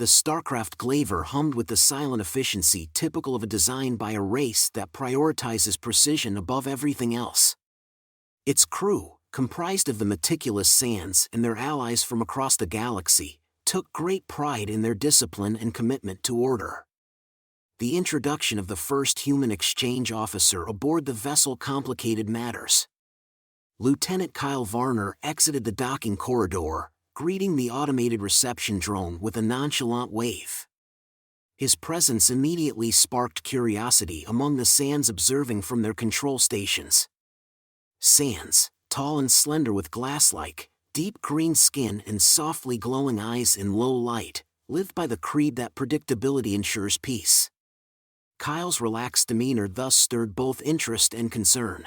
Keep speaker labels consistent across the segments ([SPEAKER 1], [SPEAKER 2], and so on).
[SPEAKER 1] the Starcraft Glaver hummed with the silent efficiency typical of a design by a race that prioritizes precision above everything else. Its crew, comprised of the meticulous Sans and their allies from across the galaxy, took great pride in their discipline and commitment to order. The introduction of the first human exchange officer aboard the vessel complicated matters. Lieutenant Kyle Varner exited the docking corridor, greeting the automated reception drone with a nonchalant wave. His presence immediately sparked curiosity among the Sans observing from their control stations. Sans, tall and slender with glass-like, deep green skin and softly glowing eyes in low light, lived by the creed that predictability ensures peace. Kyle's relaxed demeanor thus stirred both interest and concern.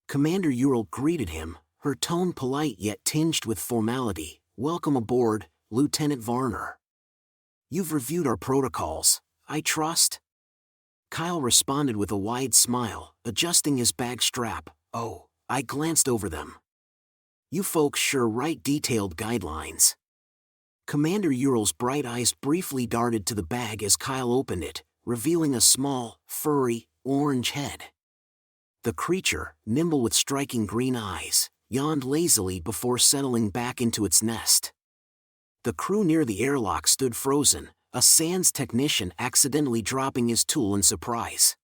[SPEAKER 1] Commander Ural greeted him, her tone polite yet tinged with formality. "Welcome aboard, Lieutenant Varner. You've reviewed our protocols, I trust?" Kyle responded with a wide smile, adjusting his bag strap. "Oh, I glanced over them. You folks sure write detailed guidelines." Commander Ural's bright eyes briefly darted to the bag as Kyle opened it, revealing a small, furry, orange head. The creature, nimble with striking green eyes, yawned lazily before settling back into its nest. The crew near the airlock stood frozen, a Sans technician accidentally dropping his tool in surprise.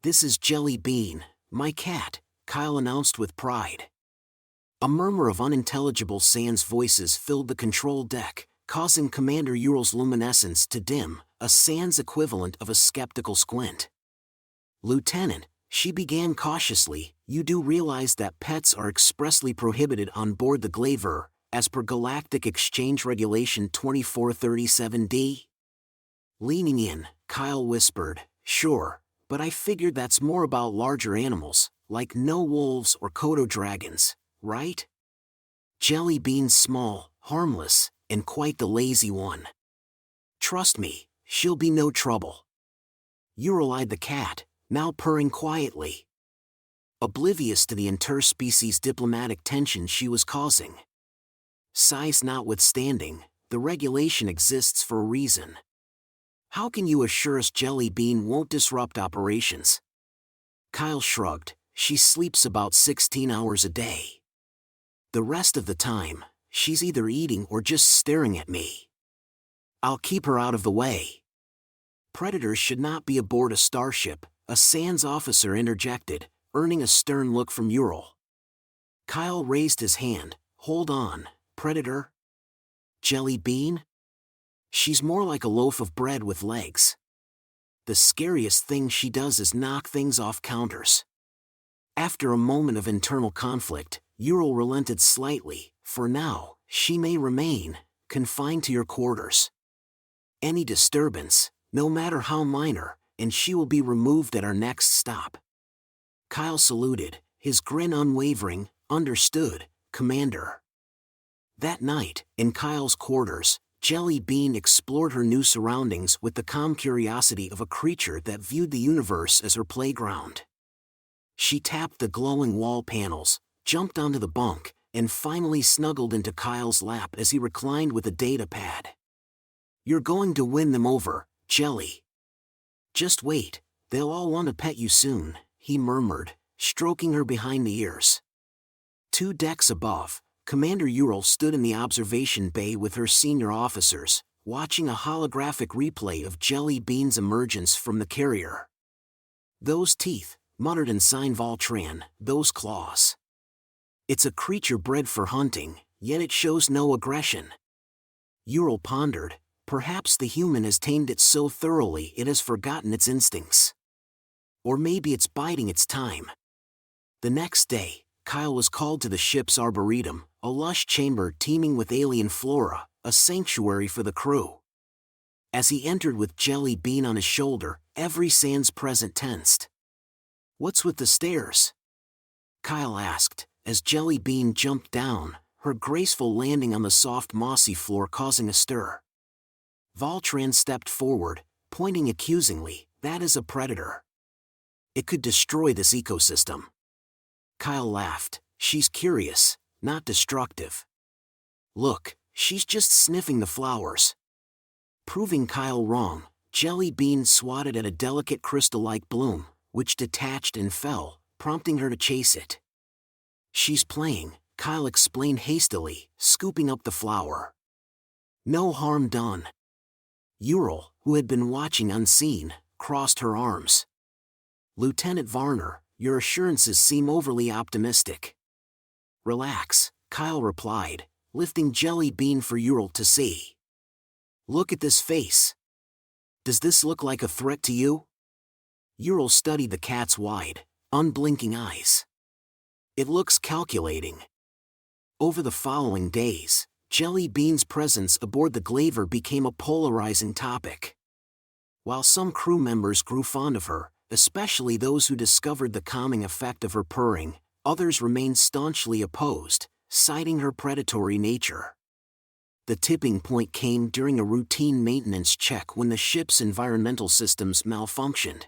[SPEAKER 1] "This is Jelly Bean, my cat," Kyle announced with pride. A murmur of unintelligible Sans voices filled the control deck, causing Commander Ural's luminescence to dim, a Sans equivalent of a skeptical squint. "Lieutenant," she began cautiously, "you do realize that pets are expressly prohibited on board the Glaver, as per Galactic Exchange Regulation 2437D? Leaning in, Kyle whispered, "Sure, but I figured that's more about larger animals, like no wolves or Kodo dragons, right? Jelly Bean's small, harmless, and quite the lazy one. Trust me, she'll be no trouble." Ural eyed the cat, now purring quietly, oblivious to the interspecies diplomatic tension she was causing. Size notwithstanding, the regulation exists for a reason. "How can you assure us Jelly Bean won't disrupt operations?" Kyle shrugged. "She sleeps about 16 hours a day. The rest of the time, she's either eating or just staring at me. I'll keep her out of the way." "Predators should not be aboard a starship," a Sans officer interjected, earning a stern look from Ural. Kyle raised his hand. "Hold on, Predator? Jelly Bean? She's more like a loaf of bread with legs. The scariest thing she does is knock things off counters." After a moment of internal conflict, Ural relented slightly. "For now, she may remain confined to your quarters. Any disturbance, no matter how minor, and she will be removed at our next stop." Kyle saluted, his grin unwavering. "Understood, Commander." That night, in Kyle's quarters, Jelly Bean explored her new surroundings with the calm curiosity of a creature that viewed the universe as her playground. She tapped the glowing wall panels, jumped onto the bunk, and finally snuggled into Kyle's lap as he reclined with a data pad. "You're going to win them over, Jelly. Just wait, they'll all want to pet you soon," he murmured, stroking her behind the ears. 2 decks above, Commander Ural stood in the observation bay with her senior officers, watching a holographic replay of Jelly Bean's emergence from the carrier. "Those teeth," muttered Ensign Valtran, "those claws. It's a creature bred for hunting, yet it shows no aggression." Ural pondered. Perhaps the human has tamed it so thoroughly it has forgotten its instincts. Or maybe it's biding its time. The next day, Kyle was called to the ship's arboretum, a lush chamber teeming with alien flora, a sanctuary for the crew. As he entered with Jelly Bean on his shoulder, every Sans present tensed. "What's with the stairs?" Kyle asked, as Jelly Bean jumped down, her graceful landing on the soft mossy floor causing a stir. Valtran stepped forward, pointing accusingly. "That is a predator. It could destroy this ecosystem." Kyle laughed. "She's curious, not destructive. Look, she's just sniffing the flowers." Proving Kyle wrong, Jelly Bean swatted at a delicate crystal-like bloom, which detached and fell, prompting her to chase it. "She's playing," Kyle explained hastily, scooping up the flower. "No harm done." Ural, who had been watching unseen, crossed her arms. "Lieutenant Varner, your assurances seem overly optimistic." "Relax," Kyle replied, lifting Jelly Bean for Ural to see. "Look at this face. Does this look like a threat to you?" Ural studied the cat's wide, unblinking eyes. "It looks calculating." Over the following days, Jelly Bean's presence aboard the Glaver became a polarizing topic. While some crew members grew fond of her, especially those who discovered the calming effect of her purring, others remained staunchly opposed, citing her predatory nature. The tipping point came during a routine maintenance check when the ship's environmental systems malfunctioned.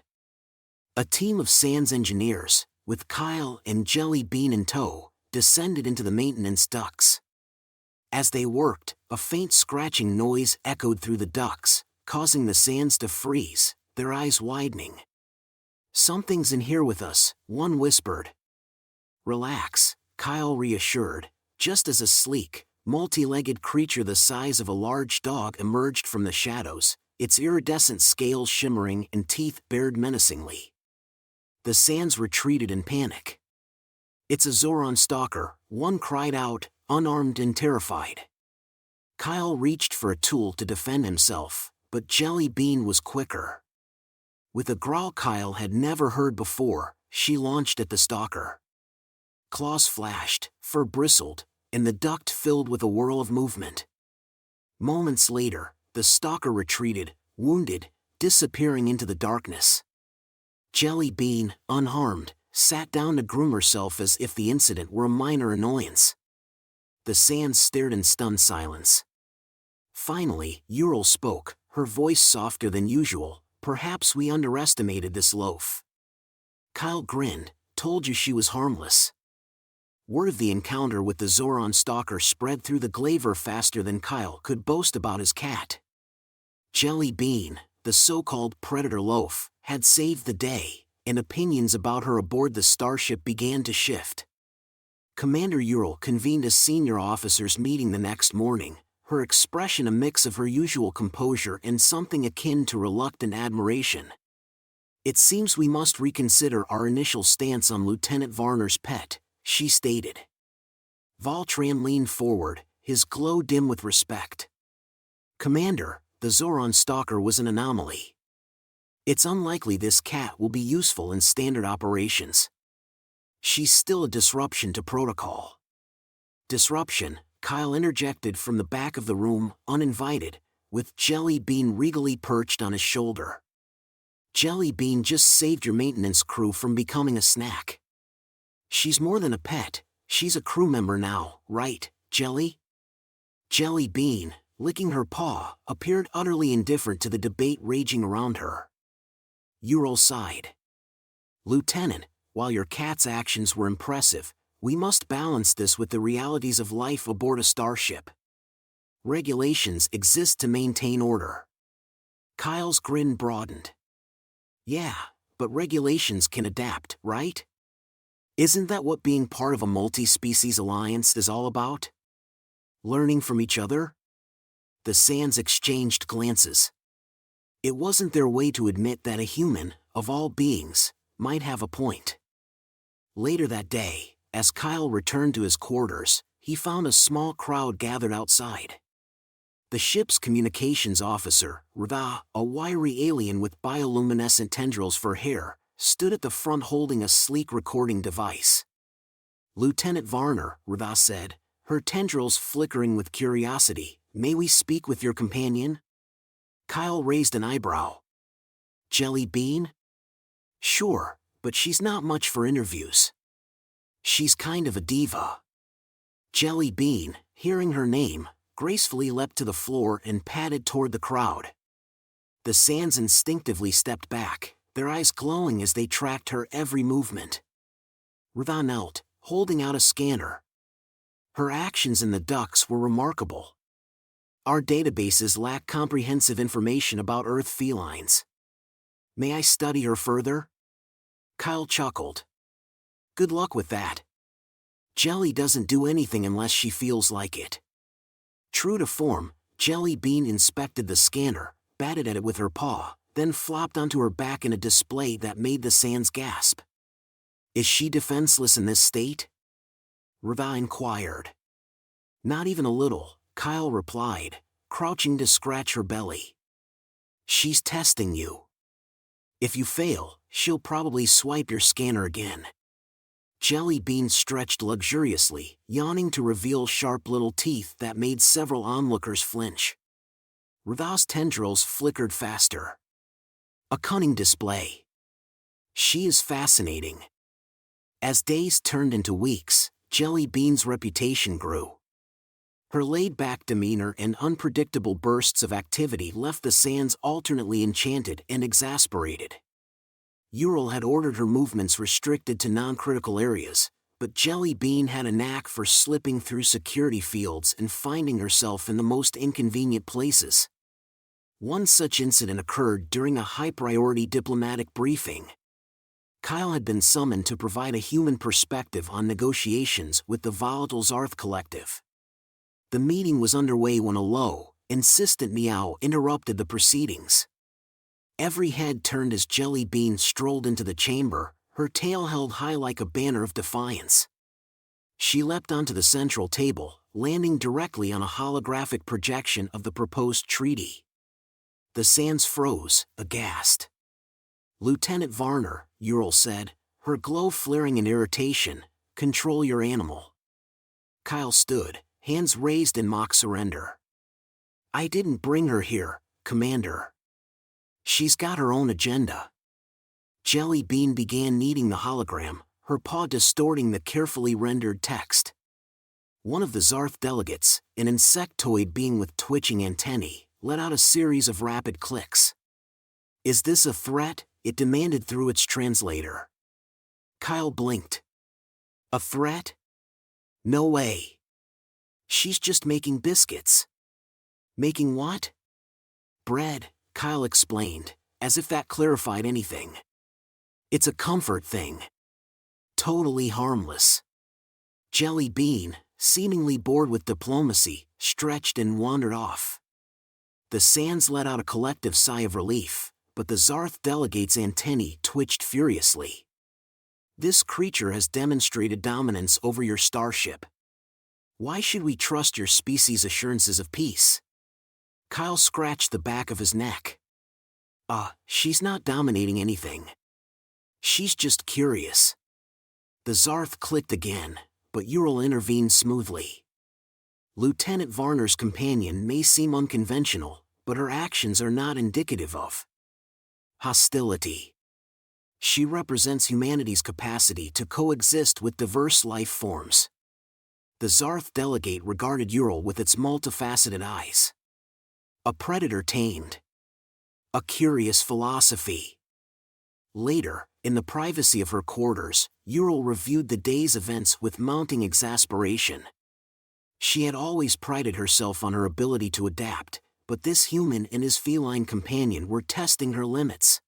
[SPEAKER 1] A team of SANS engineers, with Kyle and Jelly Bean in tow, descended into the maintenance ducts. As they worked, a faint scratching noise echoed through the ducts, causing the SANS to freeze, their eyes widening. "Something's in here with us," one whispered. "Relax," Kyle reassured, just as a sleek, multi-legged creature the size of a large dog emerged from the shadows, its iridescent scales shimmering and teeth bared menacingly. The SANS retreated in panic. "It's a Zoran stalker," one cried out, unarmed and terrified. Kyle reached for a tool to defend himself, but Jelly Bean was quicker. With a growl Kyle had never heard before, she launched at the stalker. Claws flashed, fur bristled, and the duct filled with a whirl of movement. Moments later, the stalker retreated, wounded, disappearing into the darkness. Jelly Bean, unharmed, sat down to groom herself as if the incident were a minor annoyance. The SANS stared in stunned silence. Finally, Ural spoke, her voice softer than usual. "Perhaps we underestimated this loaf." Kyle grinned, "Told you she was harmless." Word of the encounter with the Zoran stalker spread through the Glaver faster than Kyle could boast about his cat. Jelly Bean, the so-called predator loaf, had saved the day, and opinions about her aboard the starship began to shift. Commander Ural convened a senior officers' meeting the next morning, her expression a mix of her usual composure and something akin to reluctant admiration. "It seems we must reconsider our initial stance on Lieutenant Varner's pet," she stated. Valtran leaned forward, his glow dim with respect. "Commander, the Zoran stalker was an anomaly. It's unlikely this cat will be useful in standard operations. She's still a disruption to protocol." "Disruption," Kyle interjected from the back of the room, uninvited, with Jelly Bean regally perched on his shoulder. "Jelly Bean just saved your maintenance crew from becoming a snack. She's more than a pet, she's a crew member now, right, Jelly?" Jelly Bean, licking her paw, appeared utterly indifferent to the debate raging around her. Ural sighed. "Lieutenant, while your cat's actions were impressive, we must balance this with the realities of life aboard a starship. Regulations exist to maintain order." Kyle's grin broadened. "Yeah, but regulations can adapt, right? Isn't that what being part of a multi-species alliance is all about? Learning from each other?" The SANS exchanged glances. It wasn't their way to admit that a human, of all beings, might have a point. Later that day, as Kyle returned to his quarters, he found a small crowd gathered outside. The ship's communications officer, Rada, a wiry alien with bioluminescent tendrils for hair, stood at the front holding a sleek recording device. "Lieutenant Varner," Rada said, her tendrils flickering with curiosity, "may we speak with your companion?" Kyle raised an eyebrow. "Jelly Bean?" "Sure, but she's not much for interviews. She's kind of a diva." Jelly Bean, hearing her name, gracefully leapt to the floor and padded toward the crowd. The SANS instinctively stepped back, their eyes glowing as they tracked her every movement. Rada knelt, holding out a scanner. Her actions in the ducts were remarkable. Our databases lack comprehensive information about Earth felines. May I study her further? Kyle chuckled. Good luck with that. Jelly doesn't do anything unless she feels like it. True to form, Jelly Bean inspected the scanner, batted at it with her paw, then flopped onto her back in a display that made the Sands gasp. Is she defenseless in this state? Rava inquired. Not even a little, Kyle replied, crouching to scratch her belly. She's testing you. If you fail, she'll probably swipe your scanner again. Jelly Bean stretched luxuriously, yawning to reveal sharp little teeth that made several onlookers flinch. Rava's tendrils flickered faster. A cunning display. She is fascinating. As days turned into weeks, Jelly Bean's reputation grew. Her laid-back demeanor and unpredictable bursts of activity left the Sands alternately enchanted and exasperated. Ural had ordered her movements restricted to non-critical areas, but Jelly Bean had a knack for slipping through security fields and finding herself in the most inconvenient places. One such incident occurred during a high-priority diplomatic briefing. Kyle had been summoned to provide a human perspective on negotiations with the volatile Zarth Collective. The meeting was underway when a low, insistent meow interrupted the proceedings. Every head turned as Jelly Bean strolled into the chamber, her tail held high like a banner of defiance. She leapt onto the central table, landing directly on a holographic projection of the proposed treaty. The Sands froze, aghast. Lieutenant Varner, Ural said, her glow flaring in irritation, control your animal. Kyle stood, hands raised in mock surrender. I didn't bring her here, Commander. She's got her own agenda. Jelly Bean began kneading the hologram, her paw distorting the carefully rendered text. One of the Zarth delegates, an insectoid being with twitching antennae, let out a series of rapid clicks. Is this a threat? It demanded through its translator. Kyle blinked. A threat? No way. She's just making biscuits. Making what? Bread, Kyle explained, as if that clarified anything. It's a comfort thing. Totally harmless. Jelly Bean, seemingly bored with diplomacy, stretched and wandered off. The Sands let out a collective sigh of relief, but the Zarth delegate's antennae twitched furiously. This creature has demonstrated dominance over your starship. Why should we trust your species' assurances of peace? Kyle scratched the back of his neck. She's not dominating anything. She's just curious. The Zarth clicked again, but Ural intervened smoothly. Lieutenant Varner's companion may seem unconventional, but her actions are not indicative of hostility. She represents humanity's capacity to coexist with diverse life forms. The Zarth delegate regarded Ural with its multifaceted eyes. A predator tamed. A curious philosophy. Later, in the privacy of her quarters, Ural reviewed the day's events with mounting exasperation. She had always prided herself on her ability to adapt, but this human and his feline companion were testing her limits.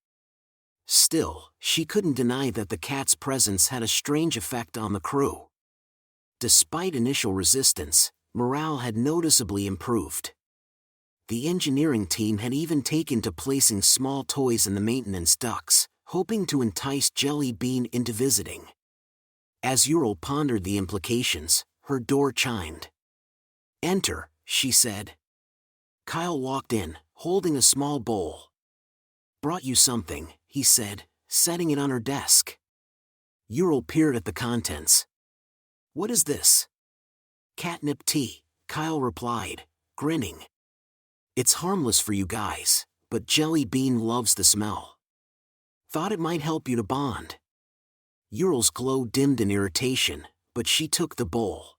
[SPEAKER 1] Still, she couldn't deny that the cat's presence had a strange effect on the crew. Despite initial resistance, morale had noticeably improved. The engineering team had even taken to placing small toys in the maintenance ducts, hoping to entice Jelly Bean into visiting. As Ural pondered the implications, her door chimed. Enter, she said. Kyle walked in, holding a small bowl. Brought you something, he said, setting it on her desk. Ural peered at the contents. What is this? Catnip tea, Kyle replied, grinning. It's harmless for you guys, but Jelly Bean loves the smell. Thought it might help you to bond. Ural's glow dimmed in irritation, but she took the bowl.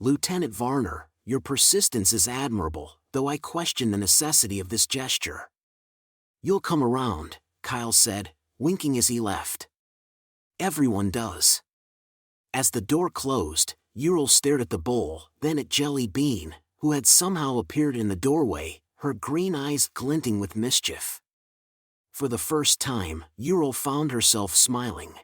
[SPEAKER 1] Lieutenant Varner, your persistence is admirable, though I question the necessity of this gesture. You'll come around, Kyle said, winking as he left. Everyone does. As the door closed, Ural stared at the bowl, then at Jelly Bean, who had somehow appeared in the doorway, her green eyes glinting with mischief. For the first time, Ural found herself smiling.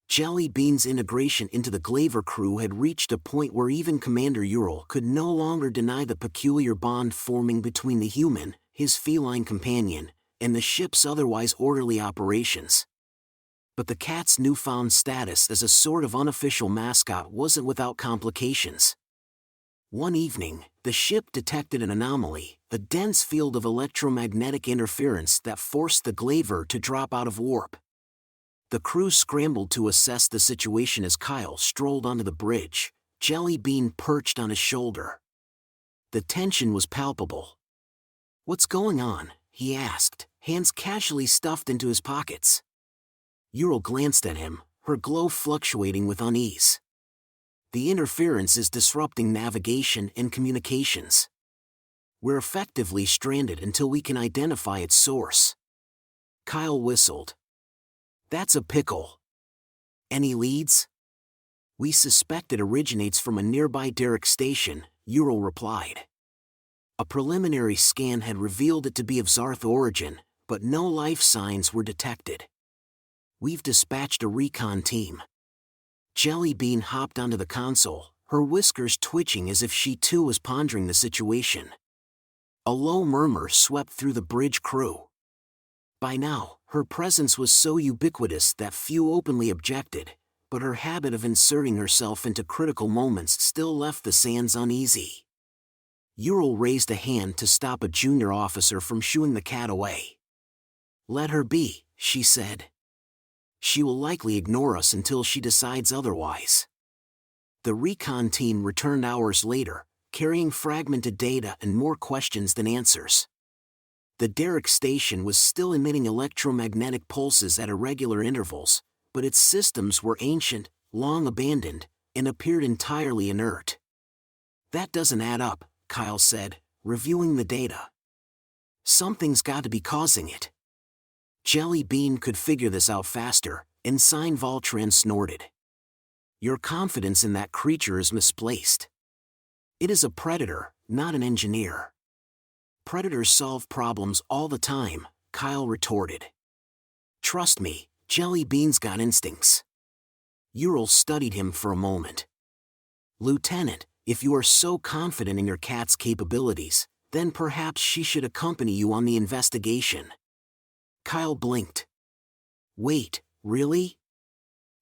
[SPEAKER 1] Jelly Bean's integration into the Glaver crew had reached a point where even Commander Ural could no longer deny the peculiar bond forming between the human, his feline companion, and the ship's otherwise orderly operations. But the cat's newfound status as a sort of unofficial mascot wasn't without complications. One evening, the ship detected an anomaly, a dense field of electromagnetic interference that forced the Glaver to drop out of warp. The crew scrambled to assess the situation as Kyle strolled onto the bridge, Jelly Bean perched on his shoulder. The tension was palpable. "What's going on?" he asked, hands casually stuffed into his pockets. Ural glanced at him, her glow fluctuating with unease. "The interference is disrupting navigation and communications. We're effectively stranded until we can identify its source." Kyle whistled. "That's a pickle. Any leads?" "We suspect it originates from a nearby derrick station," Ural replied. A preliminary scan had revealed it to be of Zarth origin, but no life signs were detected. "We've dispatched a recon team." Jelly Bean hopped onto the console, her whiskers twitching as if she too was pondering the situation. A low murmur swept through the bridge crew. By now, her presence was so ubiquitous that few openly objected, but her habit of inserting herself into critical moments still left the sands uneasy. Ural raised a hand to stop a junior officer from shooing the cat away. "Let her be," she said. "She will likely ignore us until she decides otherwise." The recon team returned hours later, carrying fragmented data and more questions than answers. The derrick station was still emitting electromagnetic pulses at irregular intervals, but its systems were ancient, long abandoned, and appeared entirely inert. "That doesn't add up," Kyle said, reviewing the data. "Something's got to be causing it." Jelly Bean could figure this out faster, Ensign Voltran snorted. "Your confidence in that creature is misplaced. It is a predator, not an engineer." "Predators solve problems all the time," Kyle retorted. "Trust me, Jelly Bean's got instincts." Ural studied him for a moment. "Lieutenant, if you are so confident in your cat's capabilities, then perhaps she should accompany you on the investigation." Kyle blinked. "Wait, really?"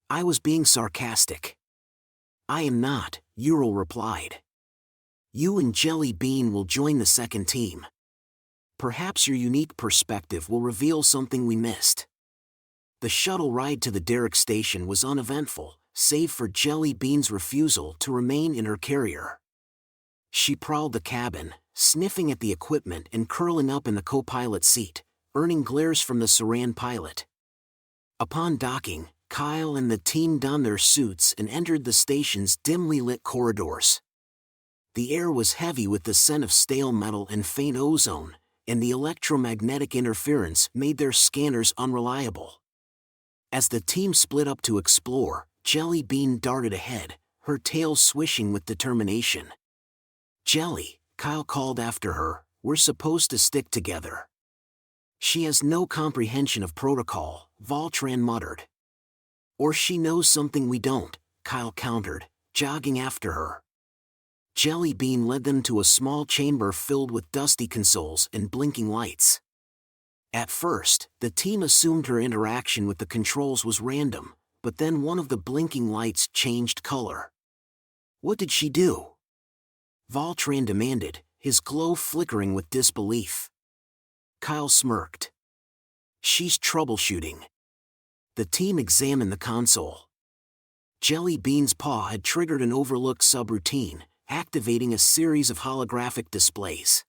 [SPEAKER 1] "I was being sarcastic." "I am not," Ural replied. "You and Jelly Bean will join the second team. Perhaps your unique perspective will reveal something we missed." The shuttle ride to the derrick station was uneventful, save for Jelly Bean's refusal to remain in her carrier. She prowled the cabin, sniffing at the equipment and curling up in the co-pilot seat, earning glares from the Saran pilot. Upon docking, Kyle and the team donned their suits and entered the station's dimly lit corridors. The air was heavy with the scent of stale metal and faint ozone, and the electromagnetic interference made their scanners unreliable. As the team split up to explore, Jelly Bean darted ahead, her tail swishing with determination. "Jelly," Kyle called after her, "we're supposed to stick together." "She has no comprehension of protocol," Voltran muttered. "Or she knows something we don't," Kyle countered, jogging after her. Jelly Bean led them to a small chamber filled with dusty consoles and blinking lights. At first, the team assumed her interaction with the controls was random, but then one of the blinking lights changed color. "What did she do?" Voltran demanded, his glow flickering with disbelief. Kyle smirked. "She's troubleshooting." The team examined the console. Jelly Bean's paw had triggered an overlooked subroutine, activating a series of holographic displays.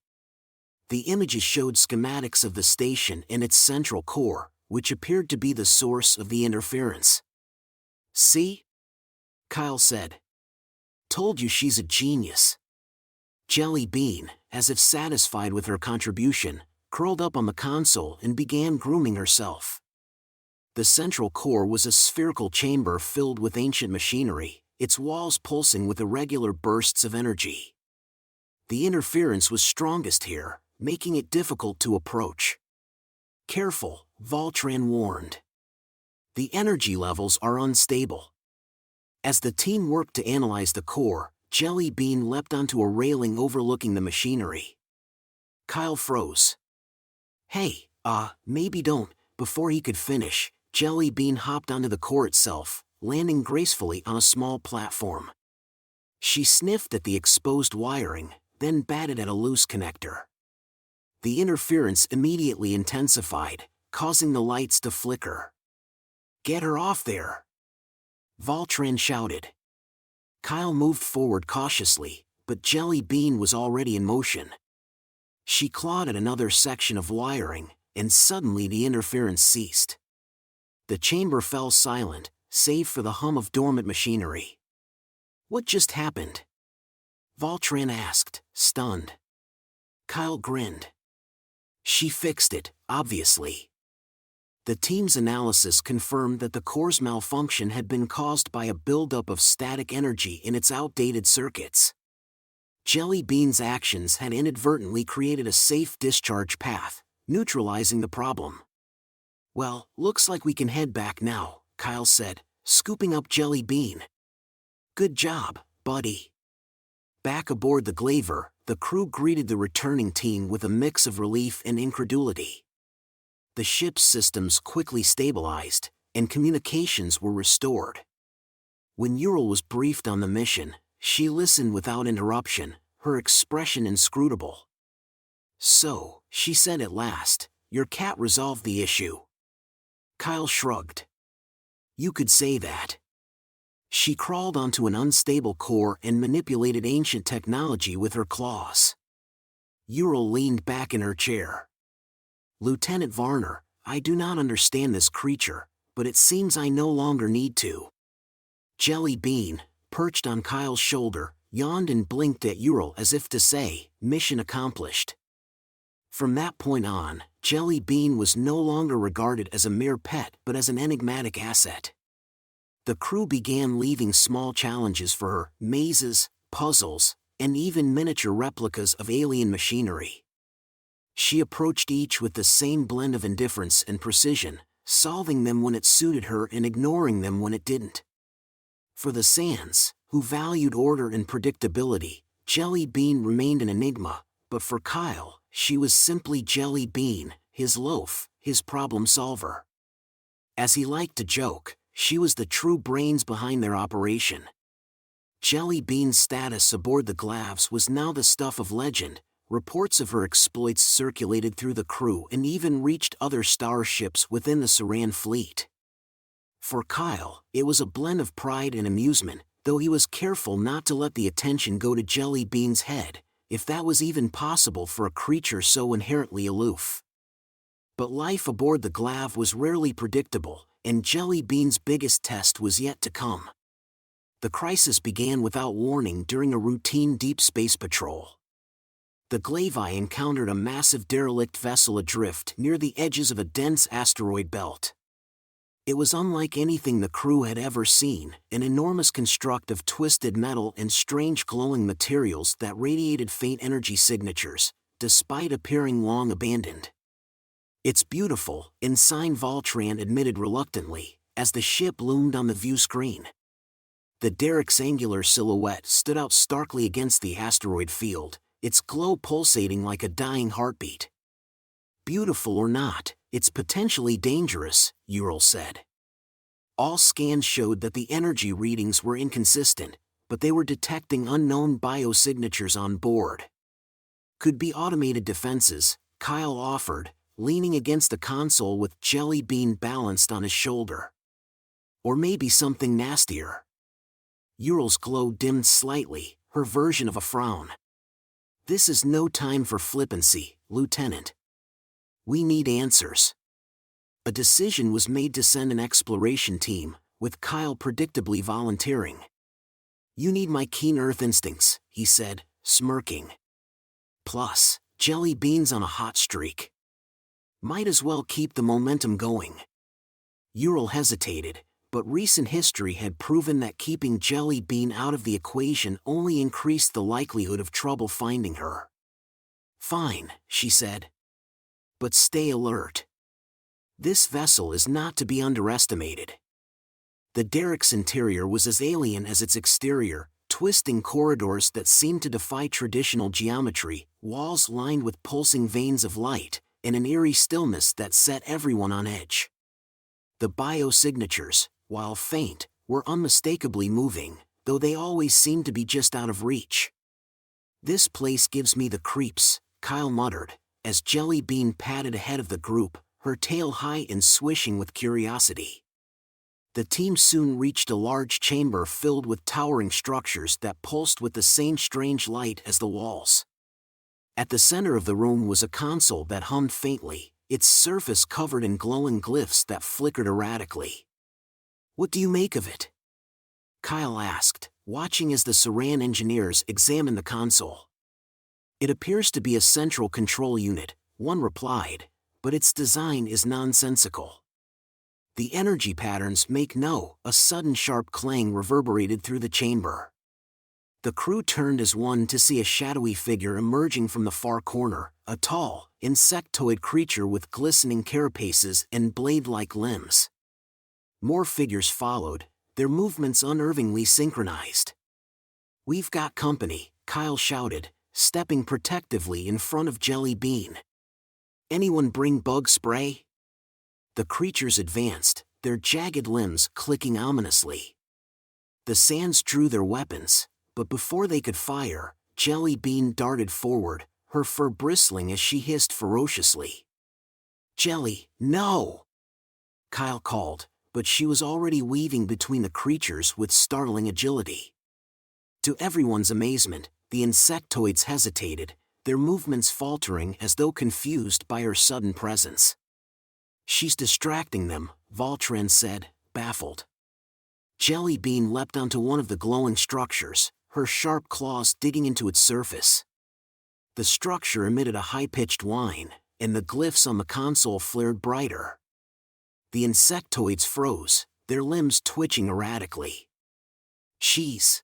[SPEAKER 1] The images showed schematics of the station and its central core, which appeared to be the source of the interference. "See?" Kyle said. "Told you she's a genius." Jelly Bean, as if satisfied with her contribution, curled up on the console and began grooming herself. The central core was a spherical chamber filled with ancient machinery, its walls pulsing with irregular bursts of energy. The interference was strongest here, making it difficult to approach. Careful, Voltran warned. The energy levels are unstable. As the team worked to analyze the core, Jelly Bean leapt onto a railing overlooking the machinery. Kyle froze. Hey, maybe don't. Before he could finish, Jelly Bean hopped onto the core itself, landing gracefully on a small platform. She sniffed at the exposed wiring, then batted at a loose connector. The interference immediately intensified, causing the lights to flicker. "Get her off there!" Voltran shouted. Kyle moved forward cautiously, but Jelly Bean was already in motion. She clawed at another section of wiring, and suddenly the interference ceased. The chamber fell silent, save for the hum of dormant machinery. "What just happened?" Voltran asked, stunned. Kyle grinned. "She fixed it, obviously." The team's analysis confirmed that the core's malfunction had been caused by a buildup of static energy in its outdated circuits. Jelly Bean's actions had inadvertently created a safe discharge path, neutralizing the problem. "Well, looks like we can head back now," Kyle said, scooping up Jelly Bean. "Good job, buddy." Back aboard the Glaver, the crew greeted the returning team with a mix of relief and incredulity. The ship's systems quickly stabilized, and communications were restored. When Ural was briefed on the mission, she listened without interruption, her expression inscrutable. "So," she said at last, "your cat resolved the issue." Kyle shrugged. "You could say that." She crawled onto an unstable core and manipulated ancient technology with her claws. Ural leaned back in her chair. "Lieutenant Varner, I do not understand this creature, but it seems I no longer need to." Jelly Bean, perched on Kyle's shoulder, yawned and blinked at Ural as if to say, "Mission accomplished." From that point on, Jelly Bean was no longer regarded as a mere pet but as an enigmatic asset. The crew began leaving small challenges for her, mazes, puzzles, and even miniature replicas of alien machinery. She approached each with the same blend of indifference and precision, solving them when it suited her and ignoring them when it didn't. For the Sands, who valued order and predictability, Jelly Bean remained an enigma, but for Kyle, she was simply Jelly Bean, his loaf, his problem solver. As he liked to joke, she was the true brains behind their operation. Jelly Bean's status aboard the Glavs was now the stuff of legend. Reports of her exploits circulated through the crew and even reached other starships within the Saran fleet. For Kyle, it was a blend of pride and amusement, though he was careful not to let the attention go to Jelly Bean's head, if that was even possible for a creature so inherently aloof. But life aboard the Glav was rarely predictable, and Jelly Bean's biggest test was yet to come. The crisis began without warning during a routine deep space patrol. The Glavi encountered a massive derelict vessel adrift near the edges of a dense asteroid belt. It was unlike anything the crew had ever seen, an enormous construct of twisted metal and strange glowing materials that radiated faint energy signatures, despite appearing long abandoned. "It's beautiful," Ensign Voltran admitted reluctantly, as the ship loomed on the view screen. The derrick's angular silhouette stood out starkly against the asteroid field, its glow pulsating like a dying heartbeat. "Beautiful or not, it's potentially dangerous," Ural said. All scans showed that the energy readings were inconsistent, but they were detecting unknown biosignatures on board. "Could be automated defenses," Kyle offered, leaning against the console with Jelly Bean balanced on his shoulder. "Or maybe something nastier." Ural's glow dimmed slightly, her version of a frown. "This is no time for flippancy, Lieutenant. We need answers." A decision was made to send an exploration team, with Kyle predictably volunteering. "You need my keen Earth instincts," he said, smirking. "Plus, Jelly Bean's on a hot streak. Might as well keep the momentum going." Ural hesitated, but recent history had proven that keeping Jelly Bean out of the equation only increased the likelihood of trouble finding her. "Fine," she said. "But stay alert. This vessel is not to be underestimated." The derrick's interior was as alien as its exterior, twisting corridors that seemed to defy traditional geometry, walls lined with pulsing veins of light, and an eerie stillness that set everyone on edge. The biosignatures, while faint, were unmistakably moving, though they always seemed to be just out of reach. "This place gives me the creeps," Kyle muttered, as Jelly Bean padded ahead of the group, her tail high and swishing with curiosity. The team soon reached a large chamber filled with towering structures that pulsed with the same strange light as the walls. At the center of the room was a console that hummed faintly, its surface covered in glowing glyphs that flickered erratically. "What do you make of it?" Kyle asked, watching as the Saran engineers examined the console. "It appears to be a central control unit," one replied, "but its design is nonsensical. The energy patterns make no." A sudden sharp clang reverberated through the chamber. The crew turned as one to see a shadowy figure emerging from the far corner, a tall, insectoid creature with glistening carapaces and blade-like limbs. More figures followed, their movements unnervingly synchronized. "We've got company," Kyle shouted, stepping protectively in front of Jelly Bean. "Anyone bring bug spray?" The creatures advanced, their jagged limbs clicking ominously. The Sands drew their weapons, but before they could fire, Jelly Bean darted forward, her fur bristling as she hissed ferociously. "Jelly, no!" Kyle called, but she was already weaving between the creatures with startling agility. To everyone's amazement, the insectoids hesitated, their movements faltering as though confused by her sudden presence. "She's distracting them," Voltran said, baffled. Jelly Bean leapt onto one of the glowing structures, her sharp claws digging into its surface. The structure emitted a high-pitched whine, and the glyphs on the console flared brighter. The insectoids froze, their limbs twitching erratically. "She's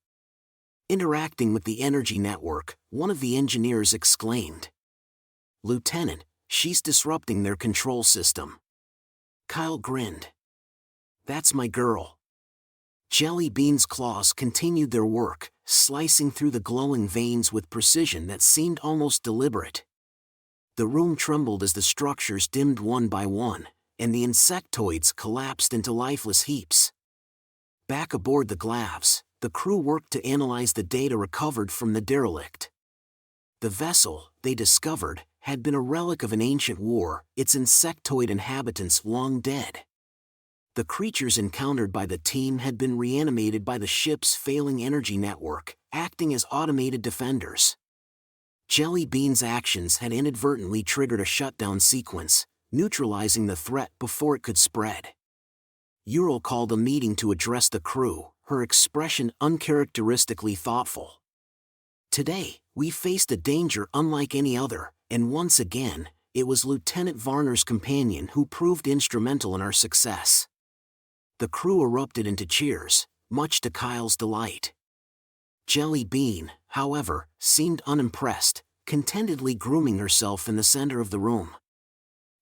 [SPEAKER 1] interacting with the energy network," one of the engineers exclaimed. "Lieutenant, she's disrupting their control system." Kyle grinned. "That's my girl." Jelly Bean's claws continued their work, slicing through the glowing veins with precision that seemed almost deliberate. The room trembled as the structures dimmed one by one, and the insectoids collapsed into lifeless heaps. Back aboard the Glavs, the crew worked to analyze the data recovered from the derelict. The vessel, they discovered, had been a relic of an ancient war, its insectoid inhabitants long dead. The creatures encountered by the team had been reanimated by the ship's failing energy network, acting as automated defenders. Jelly Bean's actions had inadvertently triggered a shutdown sequence, neutralizing the threat before it could spread. Ural called a meeting to address the crew, her expression uncharacteristically thoughtful. "Today, we faced a danger unlike any other, and once again, it was Lieutenant Varner's companion who proved instrumental in our success." The crew erupted into cheers, much to Kyle's delight. Jelly Bean, however, seemed unimpressed, contentedly grooming herself in the center of the room.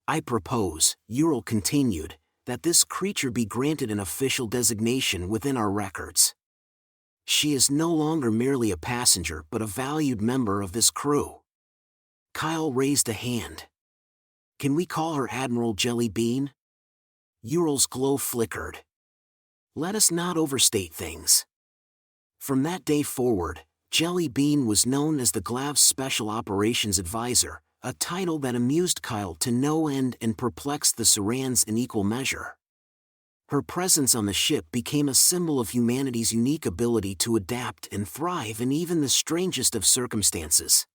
[SPEAKER 1] "I propose," Ural continued, "that this creature be granted an official designation within our records. She is no longer merely a passenger but a valued member of this crew." Kyle raised a hand. "Can we call her Admiral Jelly Bean?" Ural's glow flickered. "Let us not overstate things." From that day forward, Jelly Bean was known as the Glav's Special Operations Advisor, a title that amused Kyle to no end and perplexed the Sarans in equal measure. Her presence on the ship became a symbol of humanity's unique ability to adapt and thrive in even the strangest of circumstances.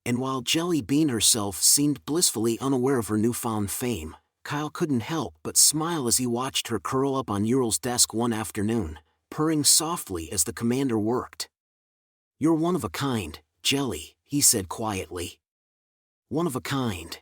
[SPEAKER 1] And while Jelly Bean herself seemed blissfully unaware of her newfound fame, Kyle couldn't help but smile as he watched her curl up on Ural's desk one afternoon, purring softly as the commander worked. "You're one of a kind, Jelly," he said quietly. "One of a kind."